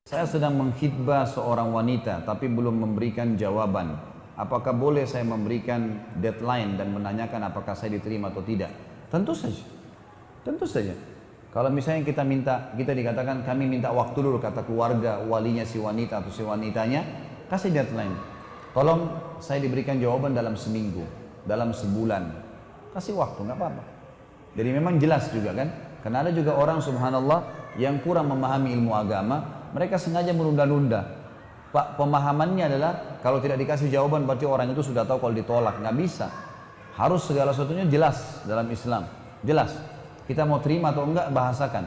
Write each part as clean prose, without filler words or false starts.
Saya sedang mengkhidbah seorang wanita tapi belum memberikan jawaban. Apakah boleh saya memberikan deadline dan menanyakan apakah saya diterima atau tidak? Tentu saja. Tentu saja. Kalau misalnya kita dikatakan kami minta waktu dulu, kata keluarga, walinya si wanita atau si wanitanya, kasih deadline. Tolong saya diberikan jawaban dalam seminggu, dalam sebulan. Kasih waktu, nggak apa-apa. Jadi memang jelas juga kan? Karena ada juga orang subhanallah yang kurang memahami ilmu agama, mereka sengaja menunda-nunda. Pak, pemahamannya adalah kalau tidak dikasih jawaban berarti orang itu sudah tahu kalau ditolak. Nggak bisa. Harus segala sesuatunya jelas dalam Islam. Jelas. Kita mau terima atau enggak bahasakan.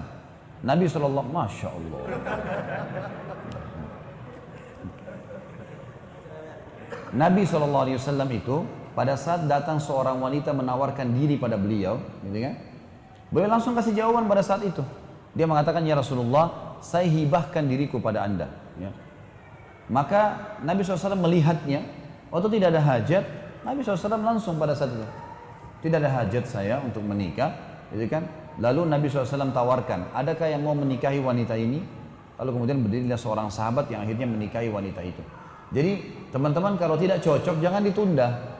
Nabi SAW, Masya Allah. Nabi SAW itu pada saat datang seorang wanita menawarkan diri pada beliau, gitu kan? Beliau langsung kasih jawaban pada saat itu. Dia mengatakan, ya Rasulullah, saya hibahkan diriku pada anda. Ya. Maka Nabi SAW melihatnya, waktu tidak ada hajat, Nabi SAW langsung pada saat itu. Tidak ada hajat saya untuk menikah, gitu kan? Lalu Nabi SAW tawarkan, adakah yang mau menikahi wanita ini? Lalu kemudian berdirilah seorang sahabat yang akhirnya menikahi wanita itu. Jadi teman-teman kalau tidak cocok jangan ditunda.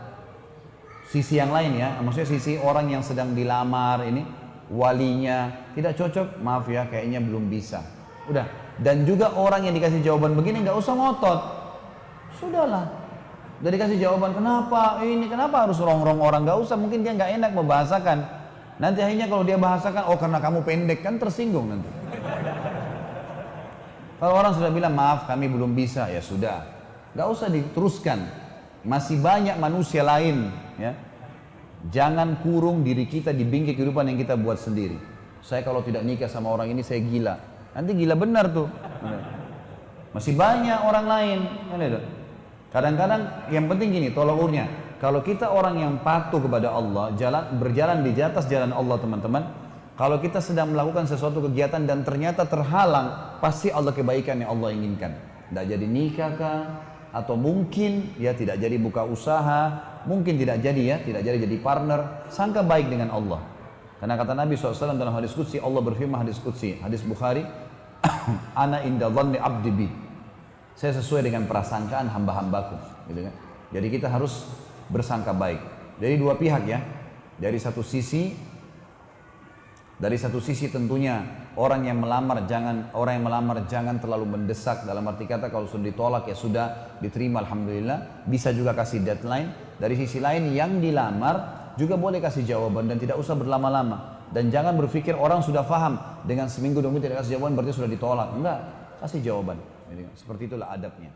Sisi yang lain ya, maksudnya sisi orang yang sedang dilamar ini, walinya tidak cocok, maaf ya kayaknya belum bisa. Udah. Dan juga orang yang dikasih jawaban begini nggak usah ngotot. Sudahlah. Udah dikasih jawaban kenapa ini, kenapa harus rongrong orang, nggak usah, mungkin dia nggak enak membahasakan. Nanti akhirnya kalau dia bahasakan, oh karena kamu pendek kan tersinggung nanti. Kalau orang sudah bilang maaf kami belum bisa, ya sudah, nggak usah diteruskan. Masih banyak manusia lain, ya. Jangan kurung diri kita di bingkai kehidupan yang kita buat sendiri. Saya kalau tidak nikah sama orang ini saya gila. Nanti gila benar tuh. Masih banyak orang lain. Kadang-kadang yang penting gini, tolak ukurnya. Kalau kita orang yang patuh kepada Allah, berjalan di atas jalan Allah teman-teman. Kalau kita sedang melakukan sesuatu kegiatan dan ternyata terhalang, pasti Allah kebaikan yang Allah inginkan. Tidak jadi nikah kah? Atau mungkin ya tidak jadi buka usaha, mungkin tidak jadi ya, tidak jadi partner, sangka baik dengan Allah. Karena kata Nabi SAW dalam hadis qudsi, Allah berfirman hadis qudsi, hadis Bukhari, Ana inda dhanni abdi bi. Saya sesuai dengan prasangkaan hamba-hambaku, gitu kan. Jadi kita harus bersangka baik. Dari dua pihak ya. Dari satu sisi tentunya orang yang melamar jangan terlalu mendesak, dalam arti kata kalau sudah ditolak ya sudah diterima alhamdulillah, bisa juga kasih deadline. Dari sisi lain yang dilamar juga boleh kasih jawaban dan tidak usah berlama-lama, dan jangan berpikir orang sudah paham dengan seminggu dua minggu tidak kasih jawaban berarti sudah ditolak. Enggak, kasih jawaban. Jadi, seperti itulah adabnya.